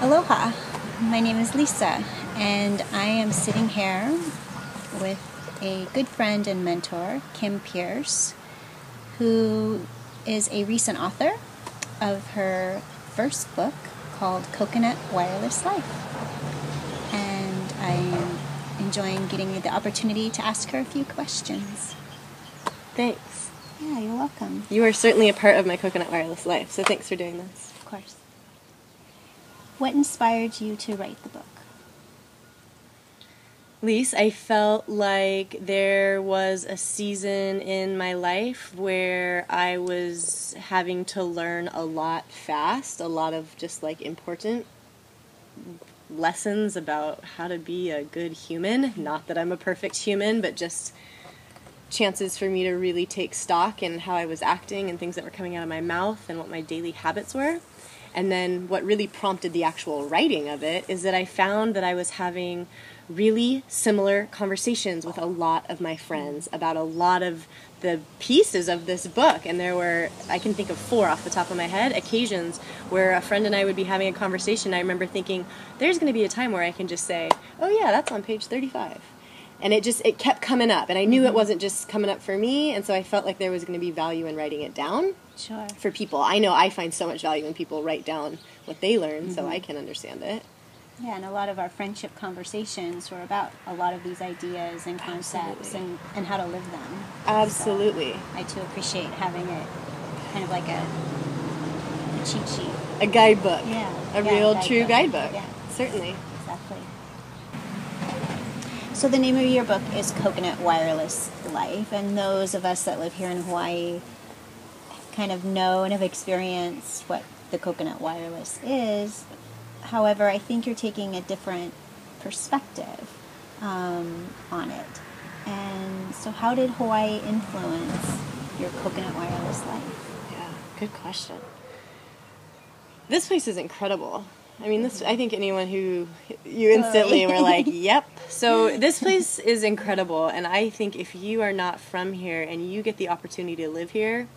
Aloha, my name is Lisa, and I am sitting here with a good friend and mentor, Kim Pierce, who is a recent author of her first book called Coconut Wireless Life. And I am enjoying getting the opportunity to ask her a few questions. Thanks. Yeah, you're welcome. You are certainly a part of my Coconut Wireless Life, so thanks for doing this. Of course. What inspired you to write the book? Lise, I felt like there was a season in my life where I was having to learn a lot fast, a lot of just like important lessons about how to be a good human. Not that I'm a perfect human, but just chances for me to really take stock in how I was acting and things that were coming out of my mouth and what my daily habits were. And then what really prompted the actual writing of it is that I found that I was having really similar conversations with a lot of my friends about a lot of the pieces of this book. And there were, I can think of 4 off the top of my head, occasions where a friend and I would be having a conversation. I remember thinking, there's going to be a time where I can just say, oh yeah, that's on page 35. And it kept coming up. And I knew it wasn't just coming up for me, and so I felt like there was going to be value in writing it down. Sure. For people. I know I find so much value when people write down what they learn, so I can understand it. Yeah, and a lot of our friendship conversations were about a lot of these ideas and concepts and how to live them. Absolutely. So I too appreciate having it kind of like a cheat sheet. A guidebook. Yeah. A real, true guidebook. Yeah. Certainly. Exactly. So the name of your book is Coconut Wireless Life, and those of us that live here in Hawaii kind of know and have experienced what the coconut wireless is. However, I think you're taking a different perspective on it. And so how did Hawaii influence your coconut wireless life? Yeah, good question. This place is incredible. I mean, I think anyone who you instantly were like, yep. So this place is incredible, and I think if you are not from here and you get the opportunity to live here,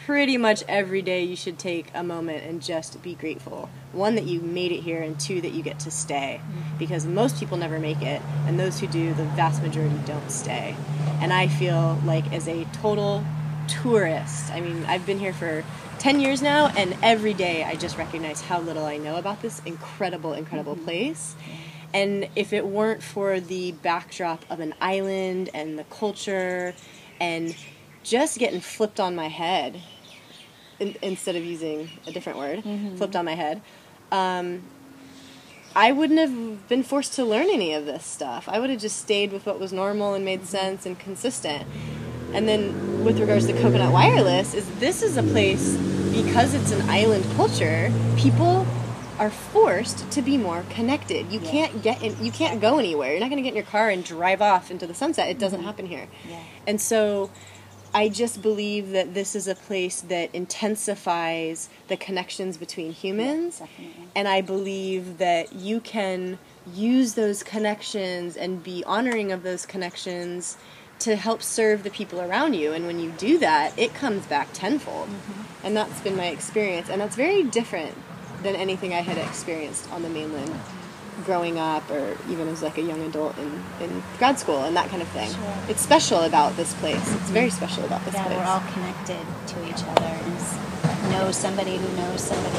pretty much every day you should take a moment and just be grateful. 1, that you made it here, and 2, that you get to stay. Because most people never make it, and those who do, the vast majority don't stay. And I feel like as a total tourist, I mean, I've been here for 10 years now, and every day I just recognize how little I know about this incredible, incredible place. And if it weren't for the backdrop of an island and the culture and just getting flipped on my head, instead of using a different word, flipped on my head, I wouldn't have been forced to learn any of this stuff. I would have just stayed with what was normal and made sense and consistent. And then with regards to Coconut Wireless, this is a place, because it's an island culture, people are forced to be more connected. You can't go anywhere. You're not going to get in your car and drive off into the sunset. It doesn't happen here. Yeah. And so I just believe that this is a place that intensifies the connections between humans. And I believe that you can use those connections and be honoring of those connections to help serve the people around you. And when you do that, it comes back tenfold. And that's been my experience. And that's very different than anything I had experienced on the mainland growing up, or even as like a young adult in grad school and that kind of thing. Sure. It's special about this place. It's very special about this place. Yeah, we're all connected to each other and know somebody who knows somebody,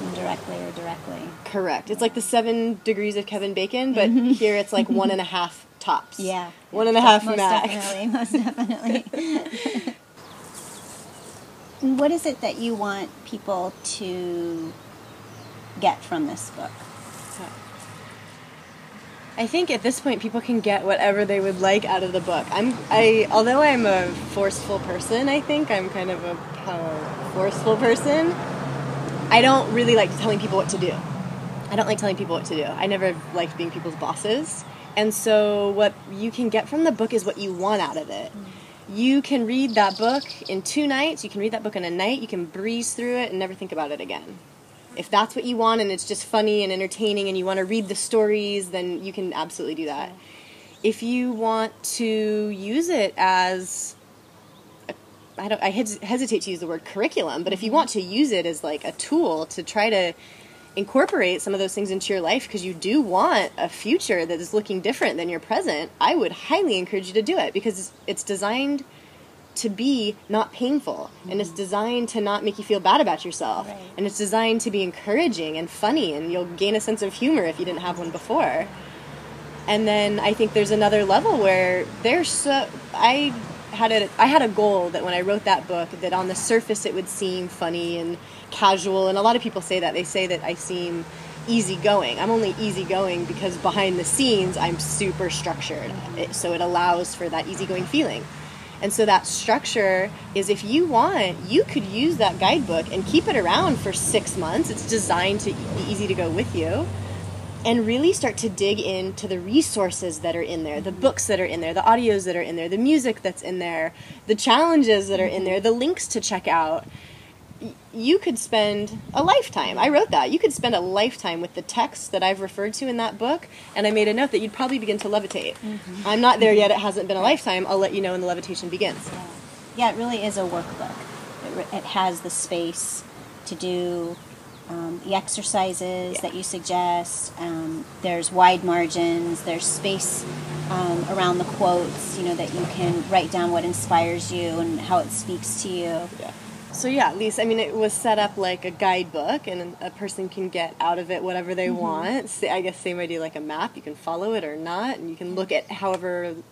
indirectly or directly. Correct. It's like the 7 degrees of Kevin Bacon, but here it's like 1.5 tops. Yeah. 1.5 max. Most definitely. What is it that you want people to get from this book? I think at this point people can get whatever they would like out of the book. Although I'm a forceful person, I think I'm kind of a forceful person. I don't really like telling people what to do. I don't like telling people what to do. I never liked being people's bosses. And so what you can get from the book is what you want out of it. You can read that book in 2 nights. You can read that book in a night. You can breeze through it and never think about it again. If that's what you want and it's just funny and entertaining and you want to read the stories, then you can absolutely do that. If you want to use it as, I hesitate to use the word curriculum, but if you want to use it as like a tool to try to incorporate some of those things into your life because you do want a future that is looking different than your present, I would highly encourage you to do it because it's designed to be not painful, and it's designed to not make you feel bad about yourself, Right. and it's designed to be encouraging and funny, and you'll gain a sense of humor if you didn't have one before. And then I think there's another level where I had a goal that when I wrote that book, that on the surface it would seem funny and casual, and a lot of people say that. They say that I seem easygoing. I'm only easygoing because behind the scenes I'm super structured, so it allows for that easygoing feeling. And so that structure is, if you want, you could use that guidebook and keep it around for 6 months. It's designed to be easy to go with you, and really start to dig into the resources that are in there, the books that are in there, the audios that are in there, the music that's in there, the challenges that are in there, the links to check out. You could spend a lifetime. I wrote that. You could spend a lifetime with the text that I've referred to in that book, and I made a note that you'd probably begin to levitate. I'm not there yet. It hasn't been a lifetime. I'll let you know when the levitation begins. Yeah, it really is a workbook. It has the space to do the exercises that you suggest. There's wide margins. There's space around the quotes, that you can write down what inspires you and how it speaks to you. Yeah. So yeah, at least, it was set up like a guidebook, and a person can get out of it whatever they want. I guess same idea like a map. You can follow it or not, and you can look at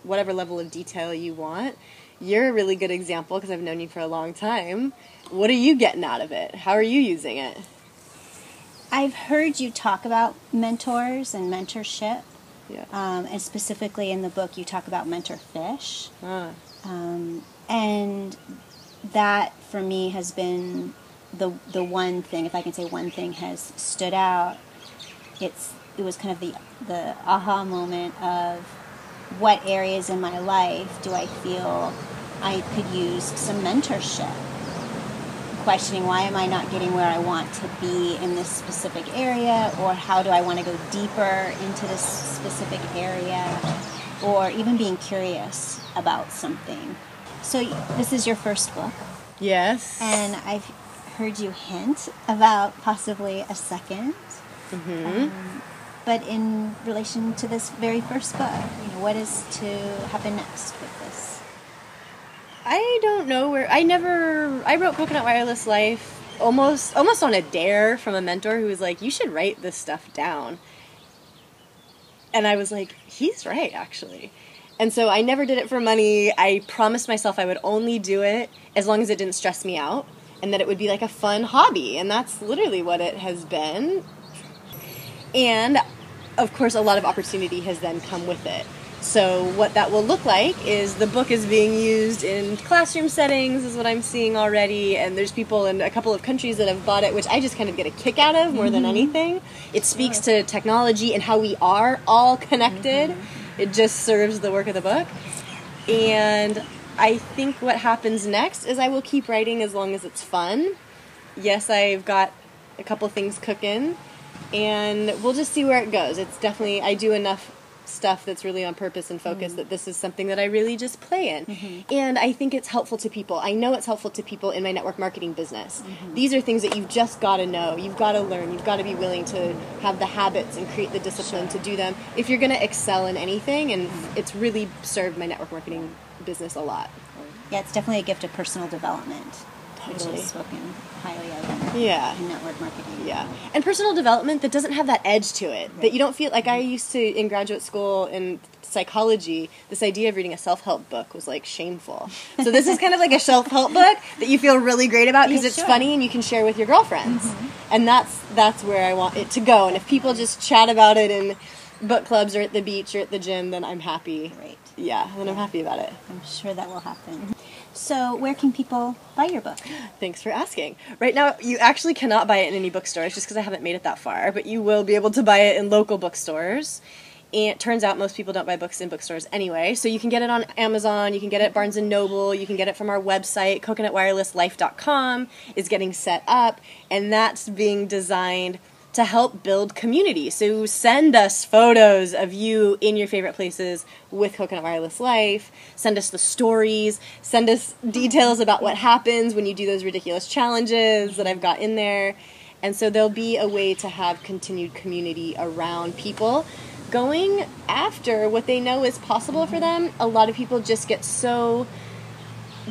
whatever level of detail you want. You're a really good example because I've known you for a long time. What are you getting out of it? How are you using it? I've heard you talk about mentors and mentorship. Yeah. And specifically in the book, you talk about mentor fish. And that, for me, has been the one thing, if I can say one thing, has stood out. It was kind of the aha moment of what areas in my life do I feel I could use some mentorship. Questioning, why am I not getting where I want to be in this specific area, or how do I want to go deeper into this specific area, or even being curious about something. So this is your first book. Yes. And I've heard you hint about possibly a second. But in relation to this very first book, what is to happen next with this? I don't know where. I wrote Coconut Wireless Life almost on a dare from a mentor who was like, you should write this stuff down. And I was like, he's right, actually. And so I never did it for money. I promised myself I would only do it as long as it didn't stress me out, and that it would be like a fun hobby. And that's literally what it has been. And, of course, a lot of opportunity has then come with it. So what that will look like is the book is being used in classroom settings, is what I'm seeing already, and there's people in a couple of countries that have bought it, which I just kind of get a kick out of more than anything. It speaks to technology and how we are all connected. It just serves the work of the book. And I think what happens next is I will keep writing as long as it's fun. Yes, I've got a couple things cooking, and we'll just see where it goes. It's definitely, I do enough stuff that's really on purpose and focus that this is something that I really just play in. And I think it's helpful to people. I know it's helpful to people in my network marketing business. These are things that you've just got to know. You've got to learn. You've got to be willing to have the habits and create the discipline to do them if you're going to excel in anything. And it's really served my network marketing business a lot. Yeah, it's definitely a gift of personal development, Totally. which is spoken highly of in network marketing. Yeah. And personal development that doesn't have that edge to it. That you don't feel like I used to, in graduate school in psychology, this idea of reading a self-help book was like shameful. So this is kind of like a self-help book that you feel really great about because it's funny and you can share with your girlfriends. And that's where I want it to go. And if people just chat about it in book clubs or at the beach or at the gym, then I'm happy. Great. Yeah, then I'm happy about it. I'm sure that will happen. So where can people buy your book? Thanks for asking. Right now, you actually cannot buy it in any bookstores just because I haven't made it that far, but you will be able to buy it in local bookstores. And it turns out most people don't buy books in bookstores anyway, so you can get it on Amazon, you can get it at Barnes & Noble, you can get it from our website. CoconutWirelessLife.com is getting set up, and that's being designed to help build community. So send us photos of you in your favorite places with Coconut Wireless Life. Send us the stories. Send us details about what happens when you do those ridiculous challenges that I've got in there. And so there'll be a way to have continued community around people going after what they know is possible for them. A lot of people just get so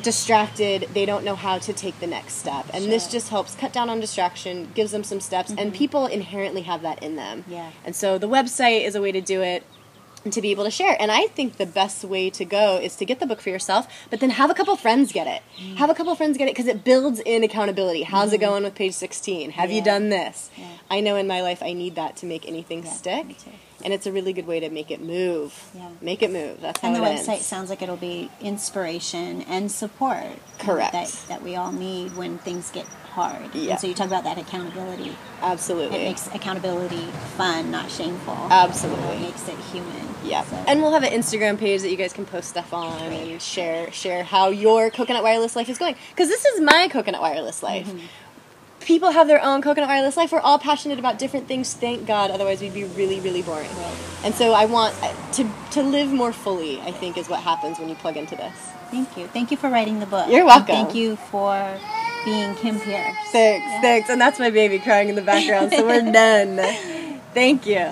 distracted, they don't know how to take the next step. And this just helps cut down on distraction, gives them some steps, and people inherently have that in them. Yeah. And so the website is a way to do it and to be able to share. And I think the best way to go is to get the book for yourself, but then have a couple friends get it. Have a couple friends get it because it builds in accountability. How's it going with page 16? Have you done this? Yeah. I know in my life I need that to make anything stick. Me too. And it's a really good way to make it move. Yeah. Make it move. That's how And the it website ends. sounds like it'll be inspiration and support. Correct. That we all need when things get hard. Yeah. And so you talk about that accountability. Absolutely. It makes accountability fun, not shameful. Absolutely. It makes it human. Yeah, So- and we'll have an Instagram page that you guys can post stuff on and share how your Coconut Wireless life is going. Because this is my Coconut Wireless life. People have their own Coconut Wireless life. We're all passionate about different things, thank God. Otherwise, we'd be really, really boring. Right. And so I want to live more fully, I think, is what happens when you plug into this. Thank you. Thank you for writing the book. You're welcome. And thank you for being Kim Pierce. Thanks. And that's my baby crying in the background, so we're done. Thank you.